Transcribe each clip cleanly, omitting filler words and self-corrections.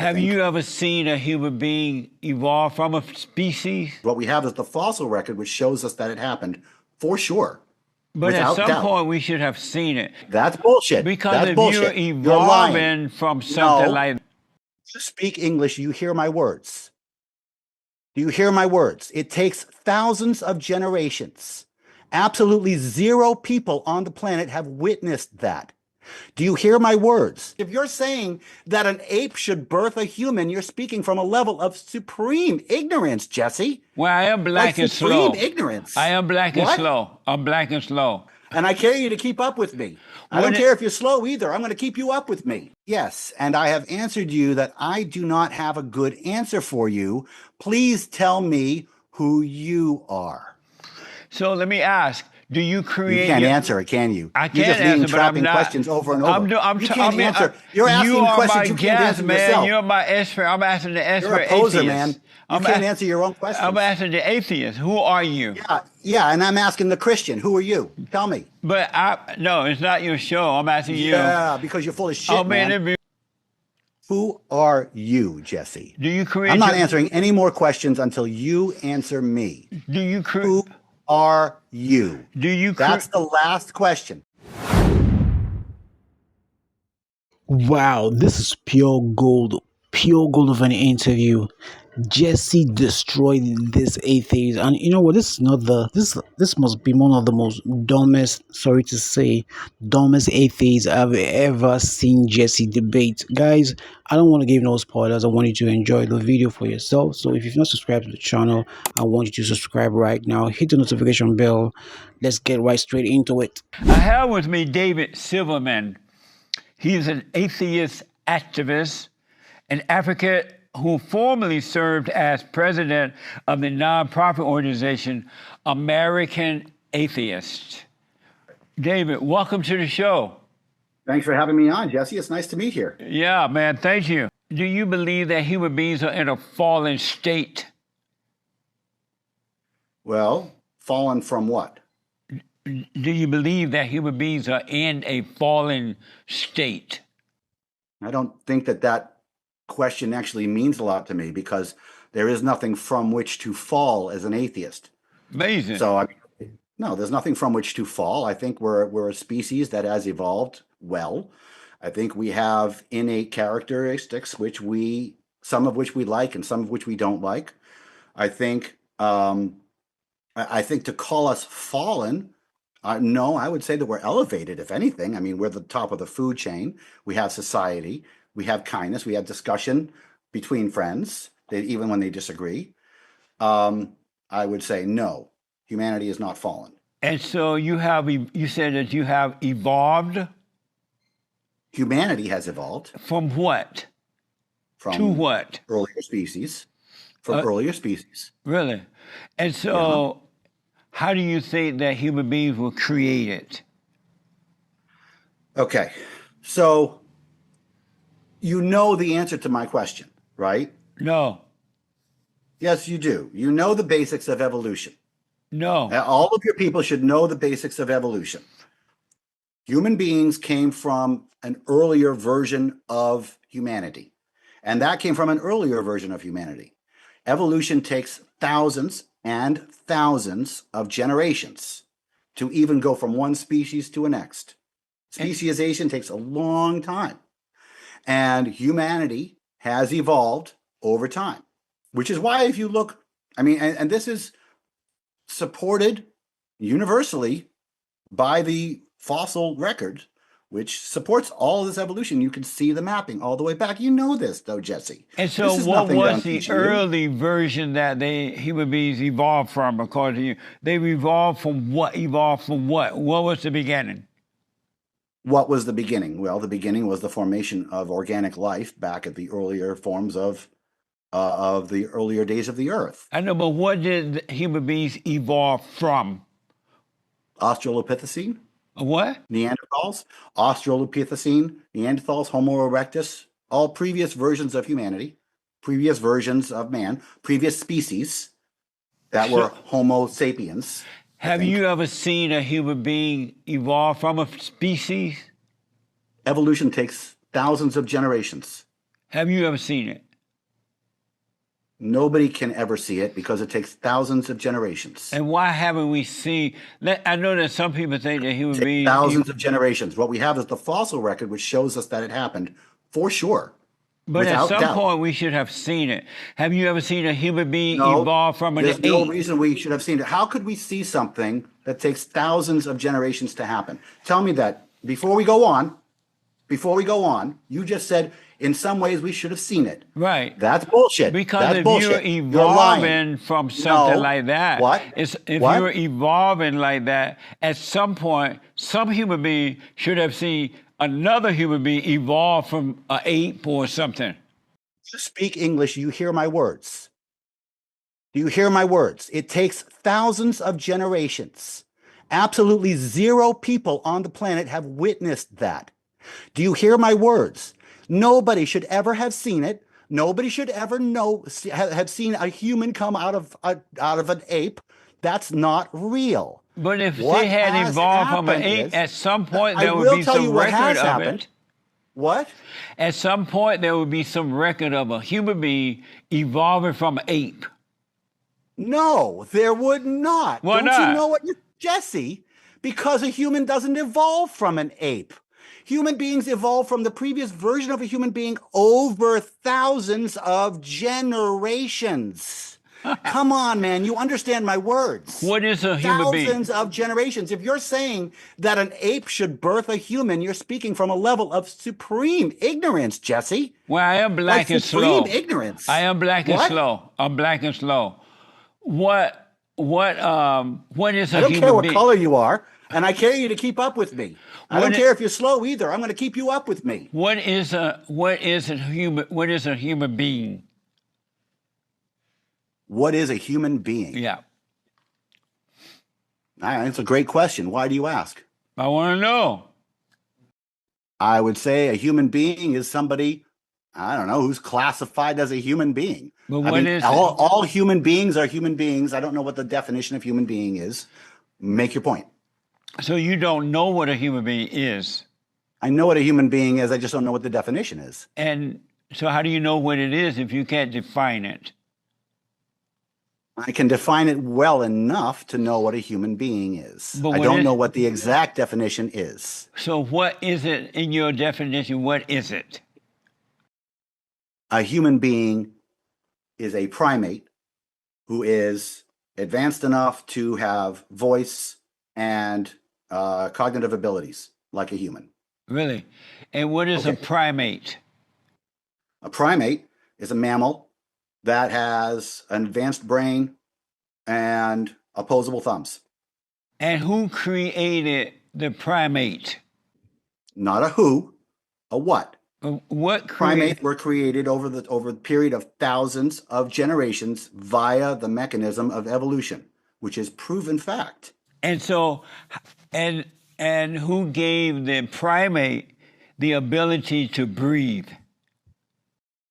Have you ever seen a human being evolve from a species? What we have is the fossil record, which shows us that it happened for sure. But at some doubt. point, we should have seen it. That's bullshit. Because That's if bullshit. you're You're lying. evolving from something like... You speak English, you hear my words. Do you hear my words? It takes thousands of generations. Absolutely zero people on the planet have witnessed that. Do you hear my words? If you're saying that an ape should birth a human, you're speaking from a level of supreme ignorance, Jesse. Well, I am black and slow. Supreme ignorance. I am black and slow. I'm black and slow. And I care you to keep up with me. I don't care if you're slow either. I'm going to keep you up with me. Yes, and I have answered you that I do not have a good answer for you. Please tell me who you are. So let me ask. Do you create? You can't answer it, can you? I can't You're just answer, but I'm not. questions over and over. You can't answer. You're asking questions you can't answer yourself. You're my expert. I'm asking the expert. You're a poser, atheist. man. You can't answer your own questions. I'm asking the atheist. Who are you? Yeah, and I'm asking the Christian. Who are you? Tell me. But no, it's not your show. I'm asking you. Yeah, because you're full of shit, man. Who are you, Jesse? Do you create? I'm not answering any more questions until you answer me. Do you create? Who are you? Do you? That's the last question. Wow, this is pure gold of an interview. Jesse destroyed this atheist, and you know what? This is not this must be one of the most dumbest, sorry to say, dumbest atheists I've ever seen Jesse debate. Guys, I don't want to give no spoilers. I want you to enjoy the video for yourself. So if you've not subscribed to the channel, I want you to subscribe right now. Hit the notification bell. Let's get right straight into it. I have with me David Silverman. He is an atheist activist, an advocate who formerly served as president of the nonprofit organization American Atheists. David, welcome to the show. Thanks for having me on, Jesse. It's nice to meet here. Yeah, man, thank you. Do you believe that human beings are in a fallen state? Well, fallen from what? Do you believe that human beings are in a fallen state? I don't think that question actually means a lot to me, because there is nothing from which to fall as an atheist. Amazing. So no, there's nothing from which to fall. I think we're a species that has evolved well. I think we have innate characteristics some of which we like and some of which we don't like. I think to call us fallen, no, I would say that we're elevated, if anything. I mean, we're the top of the food chain. We have society. We have kindness. We have discussion between friends, even when they disagree. I would say no, humanity is not fallen. And so you said that you have evolved? Humanity has evolved. From what? To what? Earlier species. From earlier species. Really? And so how do you think that human beings were created? Okay, so you know the answer to my question, right? No. Yes, you do. You know the basics of evolution. No. All of your people should know the basics of evolution. Human beings came from an earlier version of humanity, and that came from an earlier version of humanity. Evolution takes thousands and thousands of generations to even go from one species to the next. Speciation takes a long time. And humanity has evolved over time, which is why if you look, I mean, and this is supported universally by the fossil record, which supports all of this evolution. You can see the mapping all the way back. You know this, though, Jesse. And so what was the early version that human beings evolved from, according to you? They evolved from what? What was the beginning? What was the beginning? Well, the beginning was the formation of organic life back at the earlier forms of the earlier days of the Earth. I know, but what did human beings evolve from? Australopithecine. What? Neanderthals. Australopithecine, Neanderthals, Homo erectus, all previous versions of humanity, previous versions of man, previous species that were Homo sapiens. Have you ever seen a human being evolve from a species? Evolution takes thousands of generations. Have you ever seen it? Nobody can ever see it because it takes thousands of generations. And why haven't we seen? I know that some people think that human beings. Thousands of generations. What we have is the fossil record, which shows us that it happened for sure. But at some doubt. point, we should have seen it. Have you ever seen a human being evolve from an ape? There's no reason we should have seen it. How could we see something that takes thousands of generations to happen? Tell me that before we go on. You just said in some ways we should have seen it. Right. That's bullshit. Because That's if bullshit. you're evolving from something like that, if What? you're evolving like that, at some point, some human being should have seen another human being evolve from an ape or something. To speak English, you hear my words. Do you hear my words? It takes thousands of generations. Absolutely zero people on the planet have witnessed that. Do you hear my words? Nobody should ever have seen it. Nobody should ever have seen a human come out of an ape. That's not real. But if they had evolved from an ape, at some point there would be some record of it. What? At some point there would be some record of a human being evolving from an ape. No, there would not. Why Don't not? you know what you're, Jesse? Because a human doesn't evolve from an ape. Human beings evolved from the previous version of a human being over thousands of generations. Come on, man. You understand my words. What is a human being? Thousands of generations. If you're saying that an ape should birth a human, you're speaking from a level of supreme ignorance, Jesse. Well, I am black and slow. Supreme ignorance. I am black and slow. I'm black and slow. What is a human being? I don't care what color you are, and I care you to keep up with me. I don't care if you're slow either. I'm going to keep you up with me. What is a human being? What is a human being? Yeah. That's a great question. Why do you ask? I want to know. I would say a human being is somebody, I don't know, who's classified as a human being. But what is all human beings are human beings. I don't know what the definition of human being is. Make your point. So you don't know what a human being is? I know what a human being is. I just don't know what the definition is. And so how do you know what it is if you can't define it? I can define it well enough to know what a human being is. But I don't know what the exact definition is. So what is it in your definition? What is it? A human being is a primate who is advanced enough to have voice and cognitive abilities like a human. Really? And what is a primate? A primate is a mammal that has an advanced brain and opposable thumbs. And who created the primate? Not a who, a what. Primates were created over the period of thousands of generations via the mechanism of evolution, which is proven fact. And so, and who gave the primate the ability to breathe?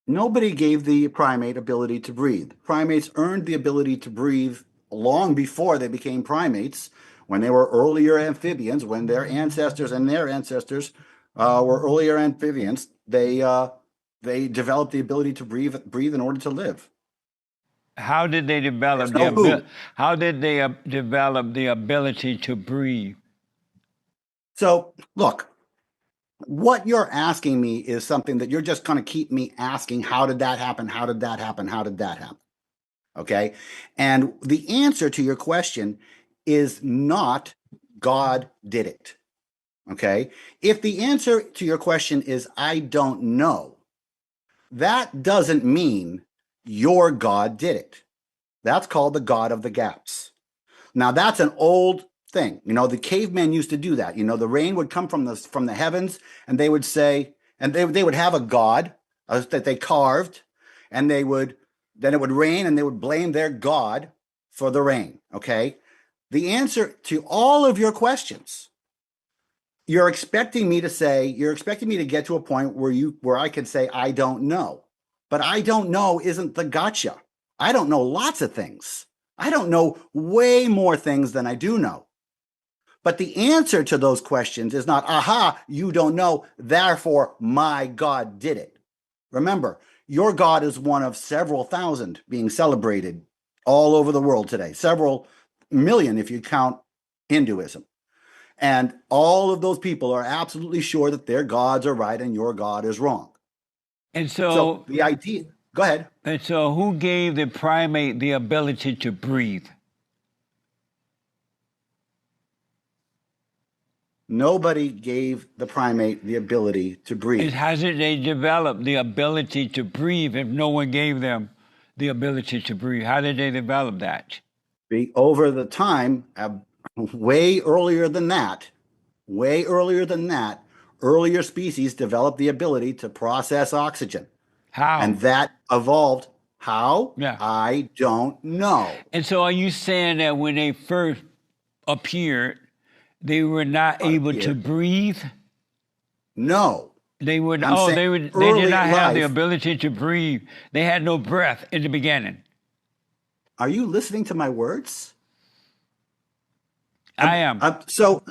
Nobody gave the primate ability to breathe. Primates earned the ability to breathe long before they became primates, when they were earlier amphibians, when their ancestors and their ancestors were earlier amphibians. They developed the ability to breathe in order to live. How did they develop develop the ability to breathe? So, look, what you're asking me is something that you're just going to keep me asking. How did that happen? How did that happen? How did that happen? Okay. And the answer to your question is not God did it. Okay. If the answer to your question is I don't know, that doesn't mean your God did it. That's called the God of the gaps. Now, that's an old thing. The cavemen used to do that. The rain would come from the heavens, and they would say, and they would have a god that they carved, and then it would rain, and they would blame their god for the rain. Okay. The answer to all of your questions, you're expecting me to get to a point where I could say, I don't know. But I don't know isn't the gotcha. I don't know lots of things. I don't know way more things than I do know. But the answer to those questions is not, aha, you don't know, therefore my God did it. Remember, your God is one of several thousand being celebrated all over the world today, several million if you count Hinduism. And all of those people are absolutely sure that their gods are right and your God is wrong. And So so, the idea, go ahead. and so who gave the primate the ability to breathe? Nobody gave the primate the ability to And breathe. how did they develop the ability to breathe if no one gave them the ability to breathe? How did they develop that? Over the time, way earlier than that, earlier species developed the ability to process oxygen. How? And that evolved. How? Yeah. I don't know. And so are you saying that when they first appeared, they were not able to breathe? No. They would. I'm saying They did early not have the life- ability to breathe. They had no breath in the beginning. Are you listening to my words? I am. So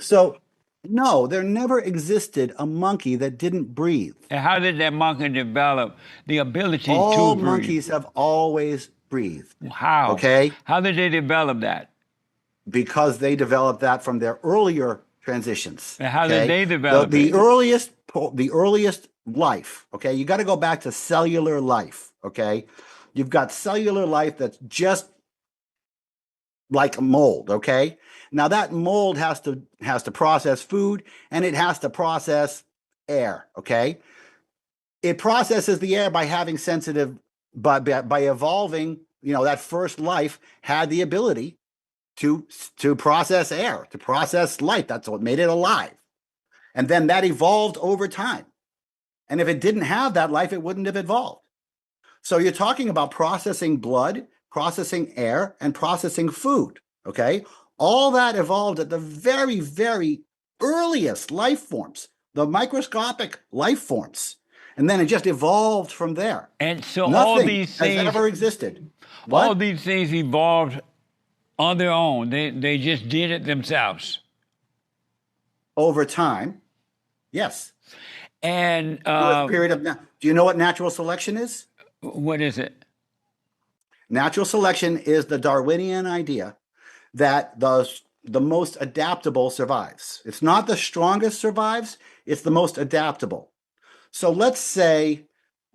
no, there never existed a monkey that didn't breathe. And how did that monkey develop the ability All to breathe? monkeys have always breathed. How? Okay. How did they develop that? Because they developed that from their earlier transitions. And how did okay? they develop the it? earliest life, okay? You got to go back to cellular life, okay? You've got cellular life that's just like mold, okay? Now that mold has to process food and it has to process air, okay? It processes the air by having sensitive, by evolving, that first life had the ability to process air, to process light. That's what made it alive. And then that evolved over time. And if it didn't have that life, it wouldn't have evolved. So you're talking about processing blood, processing air, and processing food, okay? All that evolved at the very, very earliest life forms, the microscopic life forms. And then it just evolved from there. And so Nothing all these things has ever existed. All What? these things evolved on their own. They just did it themselves. Over time, yes. And A period of. Do you know what natural selection is? what is it? Natural selection is the Darwinian idea that the most adaptable survives. It's not the strongest survives, it's the most adaptable. So let's say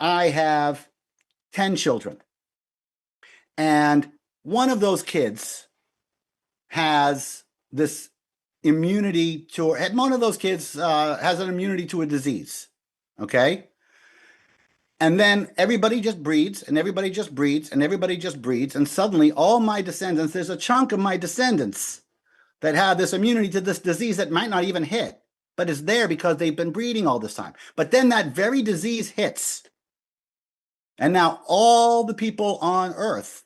I have 10 children, and one of those kids has this immunity to, and one of those kids has an immunity to a disease, okay? And then everybody just breeds, and everybody just breeds, and everybody just breeds, and suddenly all my descendants, there's a chunk of my descendants that have this immunity to this disease that might not even hit, but is there because they've been breeding all this time. But then that very disease hits, and now all the people on Earth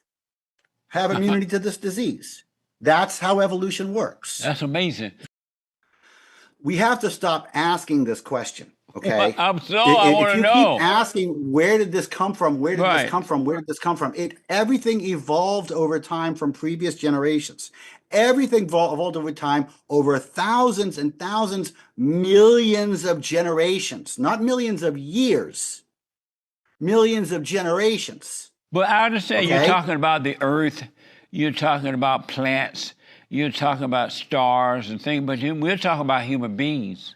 have immunity to this disease. That's how evolution works. That's amazing. We have to stop asking this question, okay? I want to know. Keep asking, where did this come from? Where did Right. this come from? Where did this come from? Everything evolved over time from previous generations. Everything evolved over time over thousands and thousands, millions of generations, not millions of years, millions of generations. But I understand you're Okay. talking about the earth, you're talking about plants, you're talking about stars and things, but we're talking about human beings.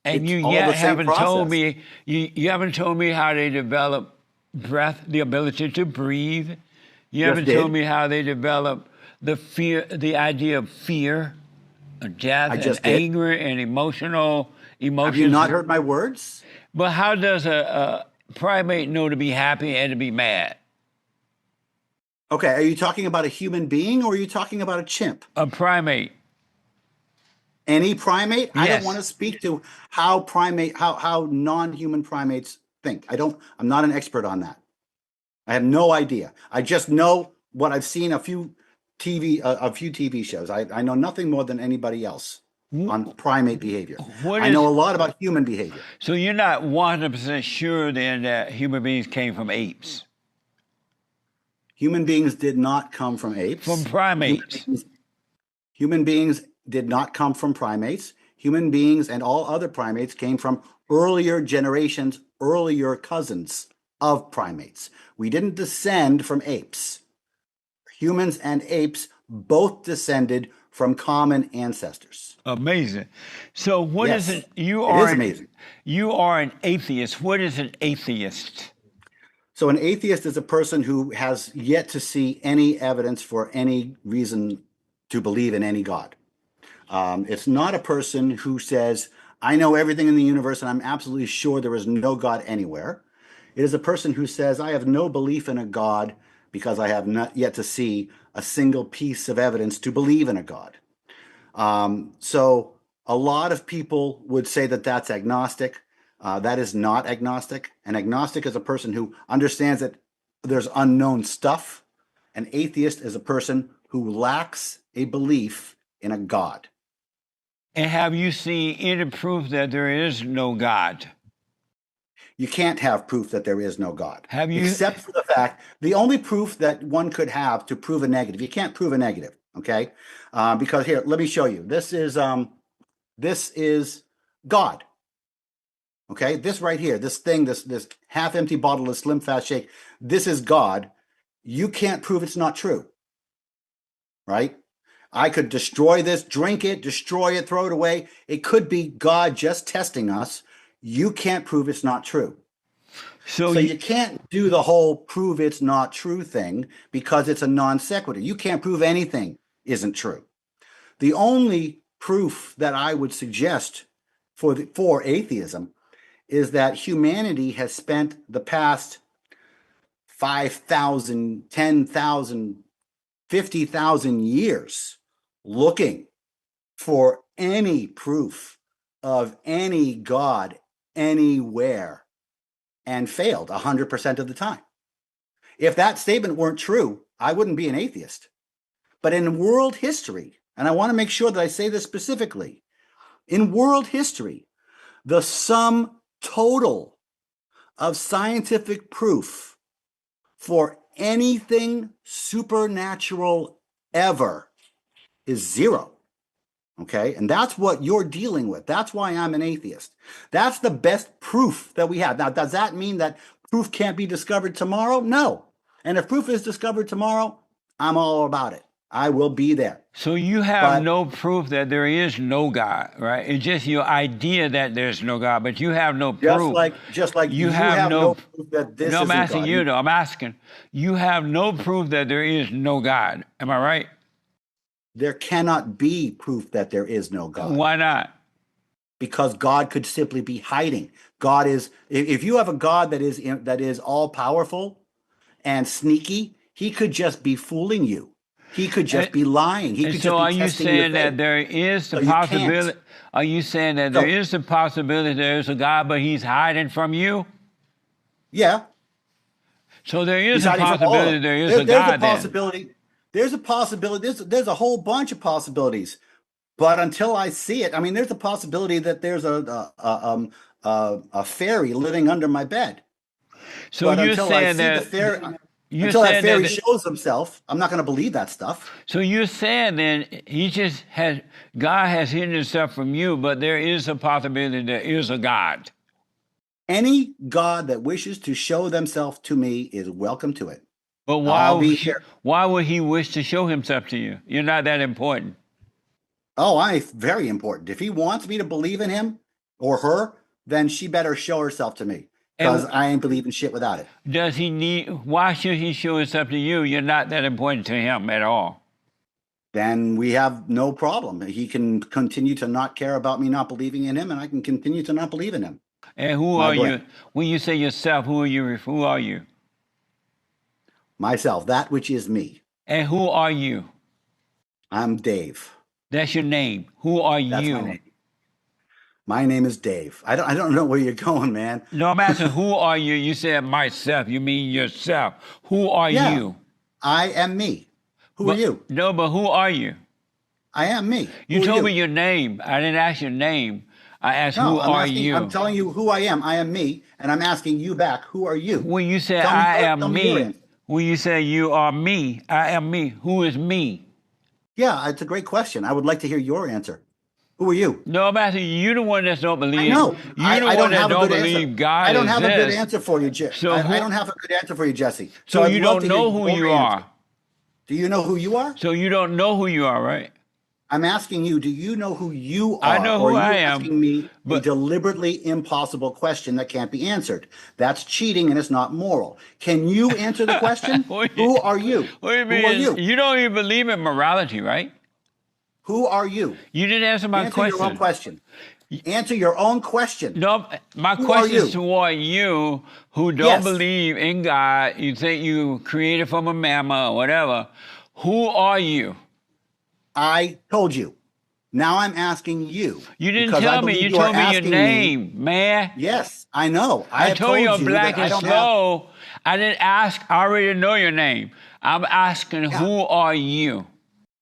And It's you all yet the same haven't told process. me, you haven't told me how they develop breath, the ability to breathe. You haven't did. told me how they develop the fear, the idea of fear, of death, I and just did. anger and emotions. Have you not heard my words? But how does a primate know to be happy and to be mad? Okay, are you talking about a human being or are you talking about a chimp? A primate. Any primate? I Yes. don't want to speak to how non-human primates think. I'm not an expert on that. I have no idea. I just know what I've seen a few TV shows. I know nothing more than anybody else on primate behavior. I know a lot about human behavior. So you're not 100% sure then that human beings came from apes? Human beings did not come from apes. From primates? Human beings did not come from primates. Human beings and all other primates came from earlier generations, earlier cousins of primates. We didn't descend from apes. Humans and apes both descended from common ancestors. Amazing. So what is Yes, it? You it are is amazing. You are an atheist. What is an atheist? So an atheist is a person who has yet to see any evidence for any reason to believe in any God. It's not a person who says, I know everything in the universe and I'm absolutely sure there is no God anywhere. It is a person who says, I have no belief in a God because I have not yet to see a single piece of evidence to believe in a God. So a lot of people would say that that's agnostic. That is not agnostic. An agnostic is a person who understands that there's unknown stuff. An atheist is a person who lacks a belief in a God. And have you seen any proof that there is no God? You can't have proof that there is no God. Have you? Except for the fact, the only proof that one could have to prove a negative, you can't prove a negative, okay? Because here, let me show you. This is God. Okay, this right here, this thing, this half-empty bottle of Slim Fast Shake, this is God. You can't prove it's not true, right? I could destroy this, drink it, destroy it, throw it away. It could be God just testing us. You can't prove it's not true. So you can't do the whole prove it's not true thing because it's a non sequitur. You can't prove anything isn't true. The only proof that I would suggest for atheism is that humanity has spent the past 5,000, 10,000, 50,000 years looking for any proof of any God anywhere and failed 100% of the time. If that statement weren't true, I wouldn't be an atheist. But in world history, and I want to make sure that I say this specifically, in world history, the sum total of scientific proof for anything supernatural ever is zero. Okay, and that's what you're dealing with. That's why I'm an atheist. That's the best proof that we have. Now, does that mean that proof can't be discovered tomorrow? No. And if proof is discovered tomorrow, I'm all about it. I will be there. So you have no proof that there is no God, right? It's just your idea that there's no God, but you have no proof. Just like you have no proof that this is God. I'm asking you though. I'm asking. You have no proof that there is no God. Am I right? There cannot be proof that there is no God. Why not? Because God could simply be hiding. God is, if you have a God that is all powerful and sneaky, he could just be fooling you. He could just be lying. He could so just be testing your faith. Are you saying that there is the possibility? Are you saying that there is the possibility there is a God, but he's hiding from you? Yeah. So there is a possibility there is a God. There's a possibility. There's a possibility. There's a whole bunch of possibilities. But until I see it, I mean, there's a possibility that there's a fairy living under my bed. So but you're saying that until that fairy shows himself, I'm not going to believe that stuff. So you're saying then God has hidden himself from you, but there is a possibility there is a God. Any God that wishes to show themselves to me is welcome to it. But why would he wish to show himself to you? You're not that important. Oh, I'm very important. If he wants me to believe in him or her, then she better show herself to me. Because I ain't believing shit without it. Why should he show himself to you? You're not that important to him at all. Then we have no problem. He can continue to not care about me not believing in him, and I can continue to not believe in him. And who are you? When you say yourself, who are you? Who are you? Myself, that which is me. And who are you? I'm Dave. That's your name. Who are you? That's my name. My name is Dave. I don't know where you're going, man. No, I'm asking, who are you? You said myself. You mean yourself. Who are you? I am me. Who are you? No, but who are you? I am me. You told me your name. I didn't ask your name. I asked, who are you? I'm telling you who I am. I am me. And I'm asking you back, who are you? When you say I am me, when you say you are me, I am me, who is me? Yeah, it's a great question. I would like to hear your answer. Who are you? No, I'm asking you. You the one that don't I believe. know. You I the don't one that have a don't good answer. believe God I don't have a good exists. answer for you, So I don't have a good answer for you, Jesse. So I'd you love don't to hear know who your you answer. are. Do you know who you are? So you don't know who you are, right? I'm asking you, do you know who you I are? know Or who are I you am, asking me a but deliberately impossible question that can't be answered? That's cheating and it's not moral. Can you answer the question? what Who are you? do you Who are mean? you? You don't even believe in morality, right? Who are you? You didn't answer my Answer your own question. question. Answer your own question. No, my Who are question is you? toward you who don't Yes, believe in God. You think you created from a mammal or whatever. Who are you? I told you. Now I'm asking you You didn't because I tell me. believe You you are told me your asking me. name, man. Yes, I know. I I have told you told you're you black that I and don't have. slow. I didn't ask. I already know your name. I'm asking, Yeah. who are you?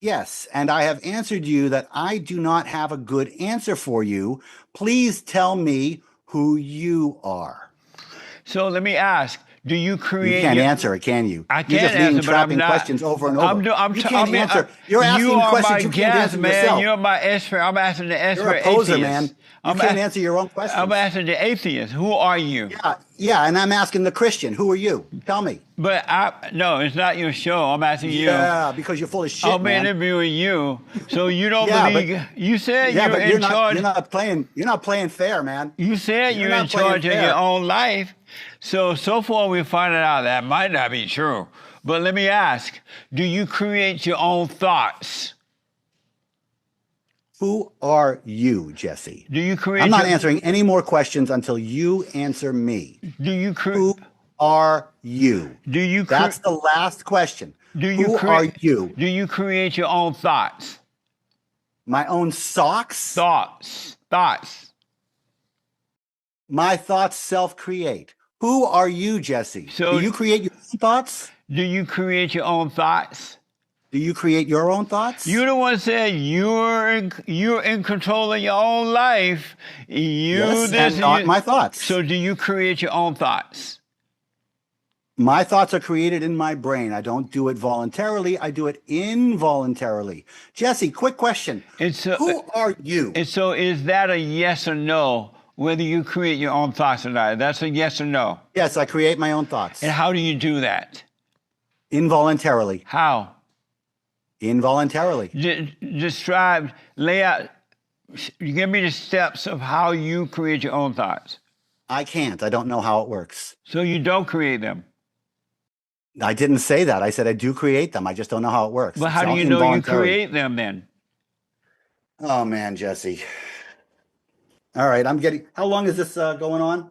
Yes, and I have answered you that I do not have a good answer for you. Please tell me who you are. So let me ask: do you You create can't your? answer it, can you? I You're can't just leading answer, but I'm trapping not. questions over and over. You can't answer. You're You asking are my questions you can't guest, answer man. yourself. You're my expert. I'm asking the You're a expert poser, atheist. man. You I'm, can't a- answer your own I'm questions. asking the atheist. Who are you? Yeah, and I'm asking the Christian, who are you? Tell me. But no, it's not your show. I'm asking you. Yeah, because you're full of shit, I'm man. interviewing you. So you don't Yeah, believe. You said Yeah, you're but in charge. you're not playing fair, man. You said You're you're in not playing charge of your fair. own life. So far we're finding out that might not be true. But let me ask, do you create your own thoughts? Who are you, Jesse? Do you create I'm not your, answering any more questions until you answer me. do you create, Who are you? do you That's create, the last question. do you Who are create, you? do you create your own thoughts? My own socks? Thoughts. My thoughts self-create. Who are you, Jesse? So Do you create your own thoughts? do you create your own thoughts? Do you create your own thoughts? You the one said you're in control of your own life. Yes, and not my thoughts. So do you create your own thoughts? My thoughts are created in my brain. I don't do it voluntarily. I do it involuntarily. Jesse, quick question. Who are you? And so is that a yes or no, whether you create your own thoughts or not? That's a yes or no. Yes, I create my own thoughts. And how do you do that? Involuntarily. How? Involuntarily. Describe, lay out, give me the steps of how you create your own thoughts. I can't. I don't know how it works. So you don't create them. I didn't say that. I said I do create them. I just don't know how it works. But how do you know you create them then? Oh, man, Jesse. All right, how long is this going on?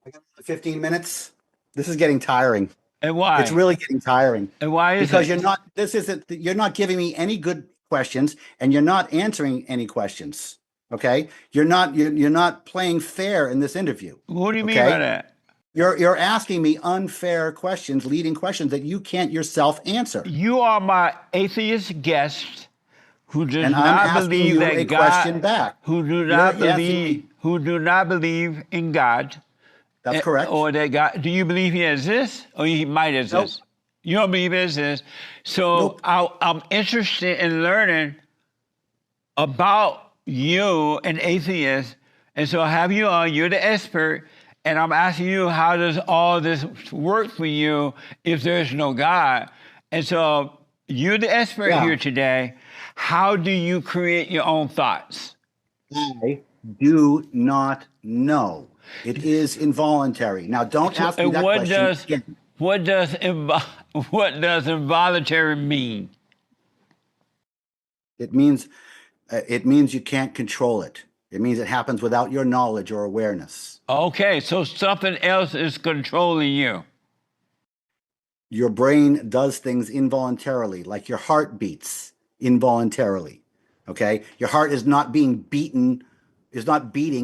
I got 15 minutes. This is getting tiring. And why? It's really getting tiring. And why is because it? you're not giving me any good questions and you're not answering any questions. Okay? You're not playing fair in this interview. What do you mean by that? You're asking me unfair questions, leading questions that you can't yourself answer. You are my atheist guest who does And I'm not asking believe you that a God, question back. who do not believe in God. That's correct. Or that God, do you believe he exists? Or he might exist? Nope. You don't believe he exists. So Nope. I'm interested in learning about you, an atheist. And so I have you on, you're the expert. And I'm asking you, how does all this work for you if there's no God? And so you're the expert here today. How do you create your own thoughts? I do not know. It is involuntary. Now, don't ask me that question again. What does involuntary mean? It means you can't control it. It means it happens without your knowledge or awareness. Okay, so something else is controlling you. Your brain does things involuntarily, like your heart beats involuntarily. Okay? Your heart is not beating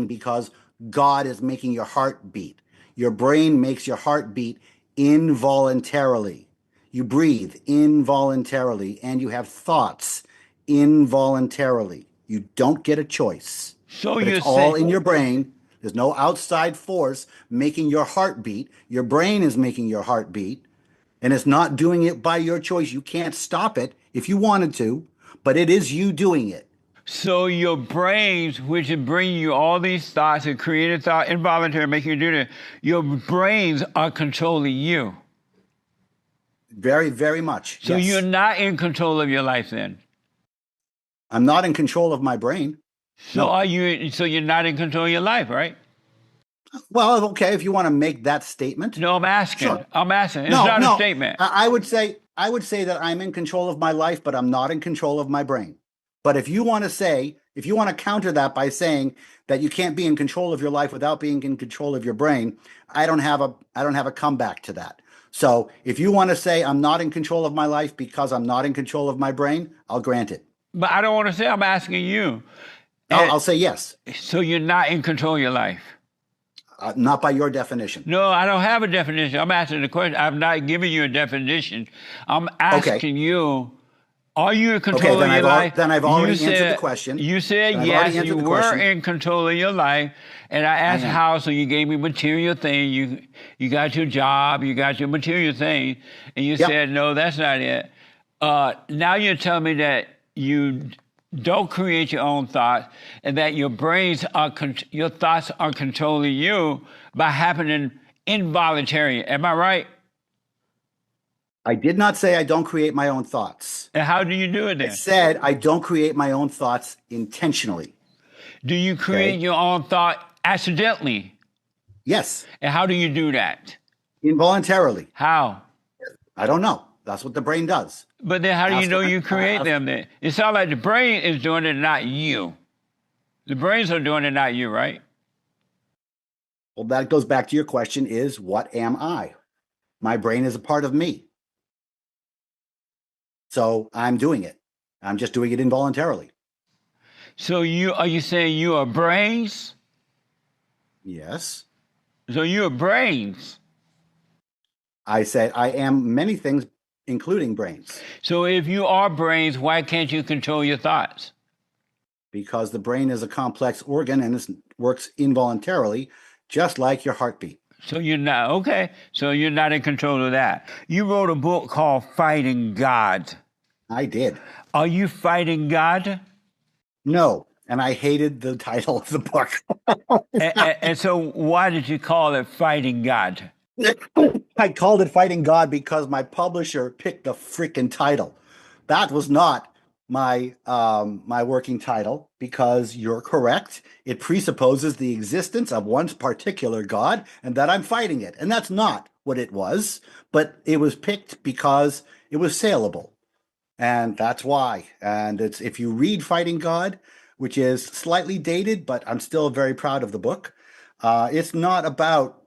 because God is making your heart beat. Your brain makes your heart beat involuntarily. You breathe involuntarily and you have thoughts involuntarily. You don't get a choice. So But it's all in your brain. There's no outside force making your heart beat. Your brain is making your heart beat, and it's not doing it by your choice. You can't stop it if you wanted to, but it is you doing it. So your brains, which is bringing you all these thoughts and creative thought, involuntary, making you do that, your brains are controlling you. Very, very much. So yes. you're not in control of your life then. I'm not in control of my brain. So No. are you? So you're not in control of your life, right? Well, okay, if you want to make that statement. No, I'm asking. Sure. I'm asking. It's No, not no. a statement. I would say that I'm in control of my life, but I'm not in control of my brain. But if you want to counter that by saying that you can't be in control of your life without being in control of your brain, I don't have a comeback to that. So if you want to say I'm not in control of my life because I'm not in control of my brain, I'll grant it. But I don't want to say. I'm asking you. I'll say yes. So you're not in control of your life. Not by your definition. No, I don't have a definition. I'm asking the question. I'm not giving you a definition. I'm asking you, are you in control of your life? Then I've already answered the question. You said yes, you were in control of your life. And I asked how, so you gave me material thing. You got your job, you got your material thing. And you said, no, that's not it. Now you're telling me that you don't create your own thoughts, and that your your thoughts are controlling you by happening involuntary. Am I right? I did not say I don't create my own thoughts. And how do you do it then? I said I don't create my own thoughts intentionally. Do you create your own thought accidentally? Yes. And how do you do that? Involuntarily. How? I don't know. That's what the brain does. But then how do you know you create them then? It sounds like the brain is doing it, not you. The brains are doing it, not you, right? Well, that goes back to your question is, what am I? My brain is a part of me. So I'm doing it. I'm just doing it involuntarily. So are you saying you are brains? Yes. So you are brains. I said I am many things, including brains. So if you are brains, why can't you control your thoughts? Because the brain is a complex organ and it works involuntarily, just like your heartbeat. So you're not, okay. So you're not in control of that. You wrote a book called Fighting God. I did. Are you fighting God? No. And I hated the title of the book. and so why did you call it Fighting God? I called it Fighting God because my publisher picked the freaking title. That was not my working title, because you're correct. It presupposes the existence of one particular God and that I'm fighting it. And that's not what it was, but it was picked because it was saleable. And that's why. And it's, if you read Fighting God, which is slightly dated, but I'm still very proud of the book, it's not about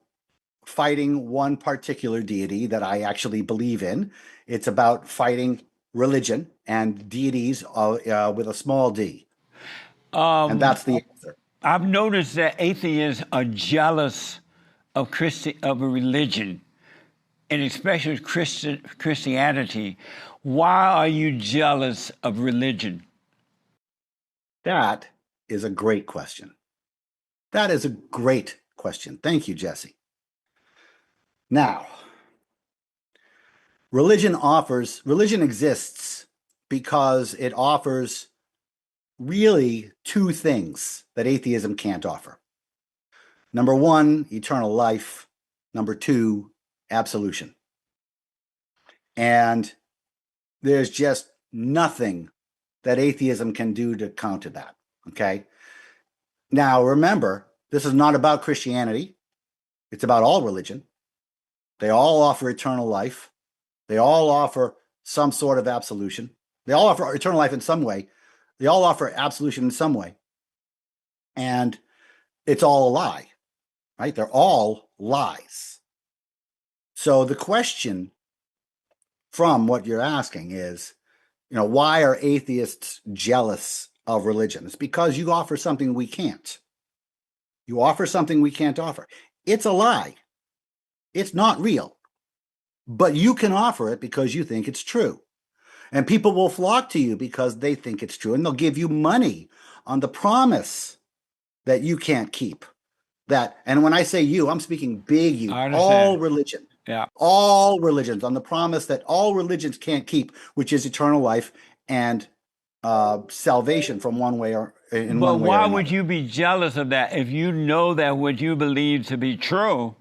fighting one particular deity that I actually believe in. It's about fighting religion and deities with a small d. And that's the answer. I've noticed that atheists are jealous of a religion, and especially Christianity. Why are you jealous of religion? That is a great question. That is a great question. Thank you, Jesse. Now, religion exists because it offers really two things that atheism can't offer. Number one, eternal life. Number two, absolution. And there's just nothing that atheism can do to counter that, okay? Now, remember, this is not about Christianity. It's about all religion. They all offer eternal life. They all offer some sort of absolution. They all offer eternal life in some way. They all offer absolution in some way. And it's all a lie, right? They're all lies. So the question from what you're asking is, why are atheists jealous of religion? It's because you offer something we can't. You offer something we can't offer. It's a lie. It's not real. But you can offer it because you think it's true. And people will flock to you because they think it's true. And they'll give you money on the promise that you can't keep. And when I say you, I'm speaking big you, all religion. Yeah. All religions, on the promise that all religions can't keep, which is eternal life and salvation from one way or in But one way or why would another. you be jealous of that if you know that what you believe to be true?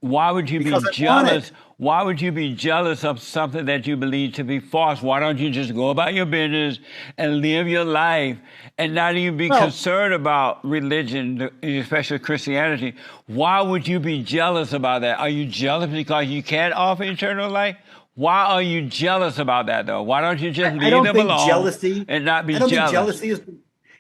Why would you be Because I want jealous? it. Why would you be jealous of something that you believe to be false? Why don't you just go about your business and live your life and not even be Well, concerned about religion, especially Christianity? Why would you be jealous about that? Are you jealous because you can't offer eternal life? Why are you jealous about that, though? Why don't you just I leave don't them think alone jealousy. and not I be don't think jealous? jealousy is.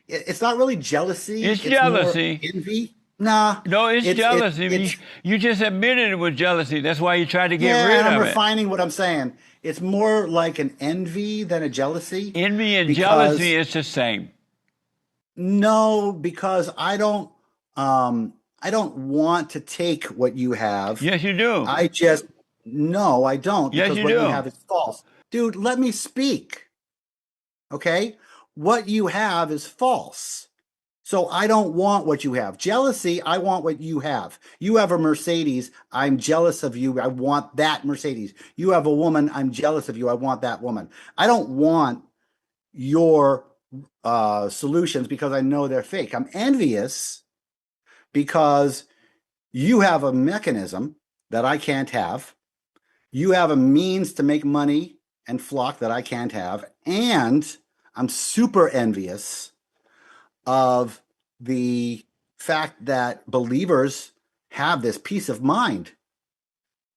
It's not really jealousy. It's It's more jealousy. envy. Nah, No, it's jealousy. it's You just admitted it was jealousy. That's why you tried to get yeah. rid And I'm of it. refining what I'm saying. It's more like an envy than a jealousy, Envy and jealousy because is the same. no, because I don't want to take what you have. Yes, you do. I just no, I don't, Yes, because you what you do. have is false. Dude, let me speak. Okay? What you have is false. So I don't want what you have. Jealousy, I want what you have. You have a Mercedes, I'm jealous of you. I want that Mercedes. You have a woman, I'm jealous of you. I want that woman. I don't want your solutions because I know they're fake. I'm envious because you have a mechanism that I can't have. You have a means to make money and flock that I can't have. And I'm super envious of the fact that believers have this peace of mind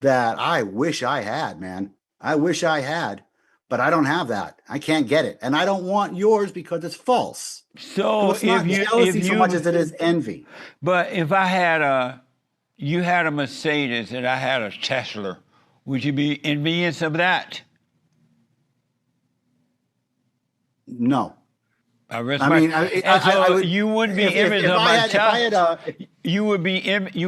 that I wish I had, man. I wish I had, but I don't have that. I can't get it. And I don't want yours because it's false. So So it's not jealousy so much as it is envy. but if I had you had a Mercedes and I had a Tesla, would you be envious of that? No. I rest I my. mean, And so I would, you wouldn't be envious if of I my had, if I had, Tesla. You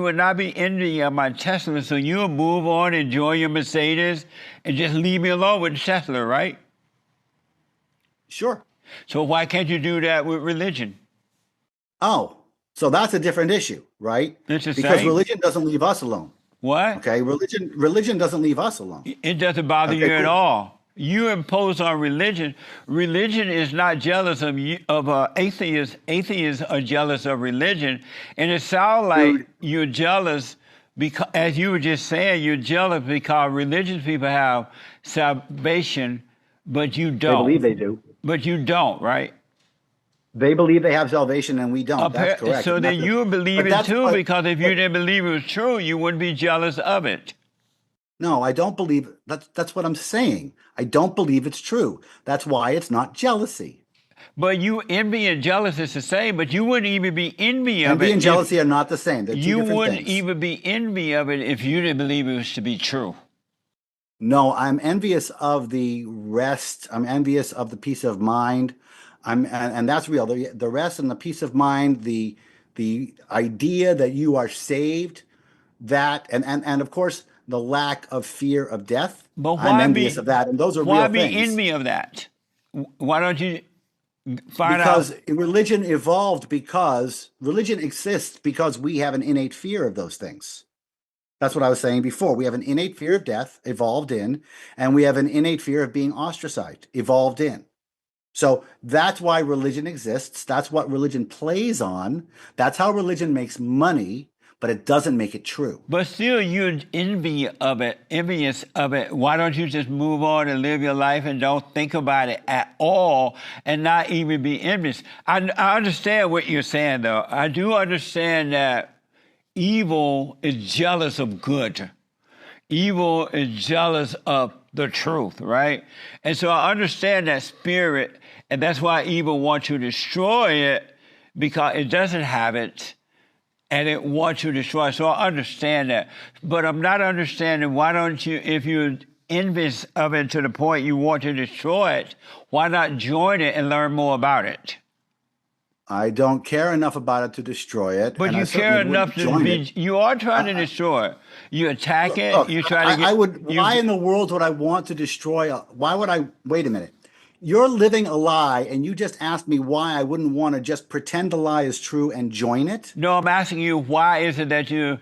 would not be envious of my Tesla. So you would move on, enjoy your Mercedes, and just leave me alone with the Tesla, right? sure. So why can't you do that with religion? Oh, so that's a different issue, right? It's the Because same. religion doesn't leave us alone. What? Okay, religion doesn't leave us alone. It doesn't bother Okay, you at cool. all. You impose on religion. Religion is not jealous of you, of atheists. Atheists are jealous of religion, and it sounds like Dude, you're jealous because, as you were just saying, you're jealous because religious people have salvation, but you they believe don't. they do. But you don't, right? They believe they have salvation and we don't. That's correct. So And then you would believe but it that's too, because if you but didn't believe it was true, you wouldn't be jealous of it. no, I don't believe that's what I'm saying. I don't believe it's true. That's why it's not jealousy. But you envy and jealous is the same, but you wouldn't even be envy of Envy it and if jealousy are not the same. They're two you different wouldn't things. even be envy of it if you didn't believe it was to be true. No, I'm envious of the rest. I'm envious of the peace of mind. And that's real. The rest and the peace of mind, the idea that you are saved, that and of course the lack of fear of death. But I'm envious of that, and those are real why be things. envy of that? Why don't you find out? Because religion evolved because religion exists because we have an innate fear of those things. That's what I was saying before. We have an innate fear of death evolved in, and we have an innate fear of being ostracized evolved in. So that's why religion exists. That's what religion plays on. That's how religion makes money, but it doesn't make it true. But still, you're envious of it. Why don't you just move on and live your life and don't think about it at all and not even be envious? I understand what you're saying, though. I do understand that evil is jealous of good. Evil is jealous of the truth, right? And so I understand that spirit, and that's why evil wants to destroy it, because it doesn't have it, and it wants to destroy it. So I understand that. But I'm not understanding, why don't you, if you're envious of it to the point you want to destroy it, why not join it and learn more about it? I don't care enough about it to destroy it, But and I you care certainly enough wouldn't to join be, it. you are trying to destroy it. You attack it, Look, you try to get, I would. you, Why in the world would I want to destroy? Why would I? Wait a minute. You're living a lie, and you just asked me why I wouldn't want to just pretend the lie is true and join it. no, I'm asking you, why is it that you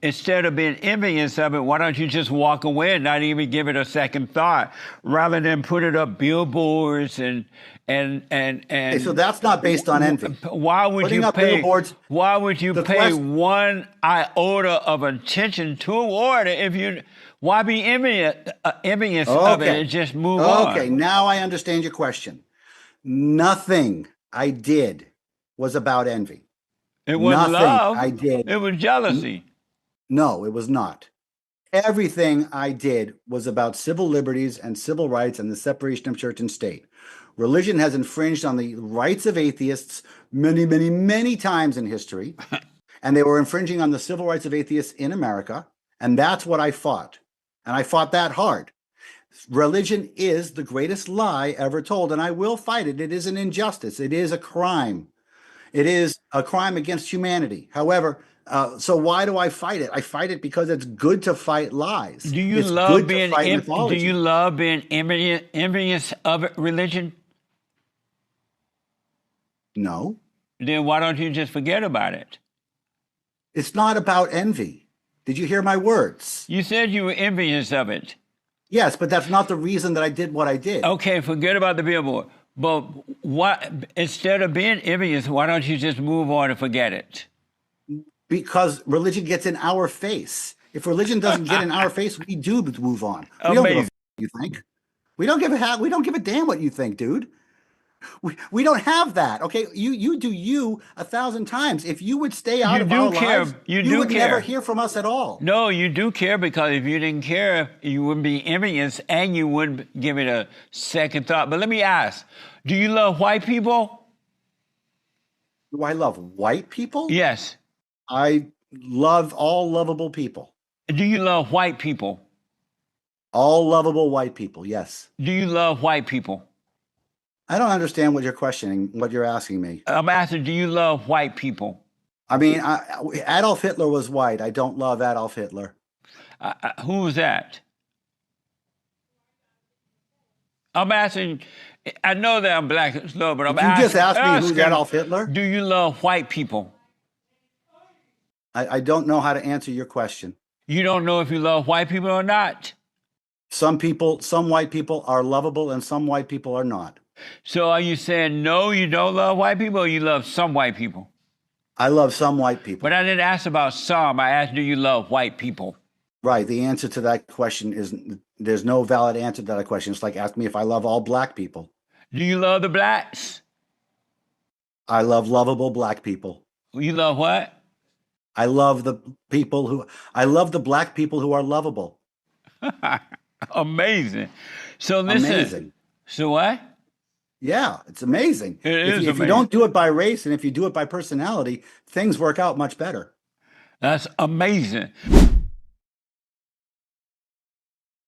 instead of being envious of it, why don't you just walk away and not even give it a second thought, rather than put it up billboards and Okay, so that's not based on envy. why would Putting you up pay? billboards. Why would you The pay question. one iota of attention toward it if you? Why be envious of it and just move on? Okay, now I understand your question. Nothing I did was about envy. It wasn't Nothing love. I did. It was jealousy. No, it was not. Everything I did was about civil liberties and civil rights and the separation of church and state. Religion has infringed on the rights of atheists many, many, many times in history, and they were infringing on the civil rights of atheists in America, and that's what I fought. And I fought that hard. Religion is the greatest lie ever told, and I will fight it. It is an injustice. It is a crime. It is a crime against humanity. However, so why do I fight it? I fight it because it's good to fight lies. Do you It's love good to being fight do mythology. you love being envious of religion? No, Then why don't you just forget about it? it's not about envy. Did you hear my words? You said you were envious of it. Yes, but that's not the reason that I did what I did. Okay, forget about the billboard. But what, instead of being envious, why don't you just move on and forget it? Because religion gets in our face. If religion doesn't get in our face, we do move on. We don't give a Amazing. what you think. We don't give a damn what you think, dude. We don't have that. Okay, you do you 1,000 times. If you would stay out You of do our care. lives, You you do would never care. hear from us at all. No, you do care, because if you didn't care, you wouldn't be envious and you wouldn't give it a second thought. But let me ask, do you love white people? Do I love white people? Yes. I love all lovable people. Do you love white people? All lovable white people. Yes. Do you love white people? I don't understand what you're questioning, what you're asking me. I'm asking, do you love white people? I mean, Adolf Hitler was white. I don't love Adolf Hitler. Who was that? I'm asking, I know that I'm black and slow, but I'm You asking. just asked me who's Adolf Hitler? Do you love white people? I don't know how to answer your question. You don't know if you love white people or not. Some white people are lovable and some white people are not. So are you saying no, you don't love white people, or you love some white people? I love some white people. But I didn't ask about some. I asked, do you love white people? Right. The answer to that question is there's no valid answer to that question. It's like asking me if I love all black people. Do you love the blacks? I love lovable black people. You love what? I love the black people who are lovable. Amazing. So listen. Amazing. So what? Yeah, it's amazing. It is If you amazing. don't do it by race and if you do it by personality, things work out much better. That's amazing.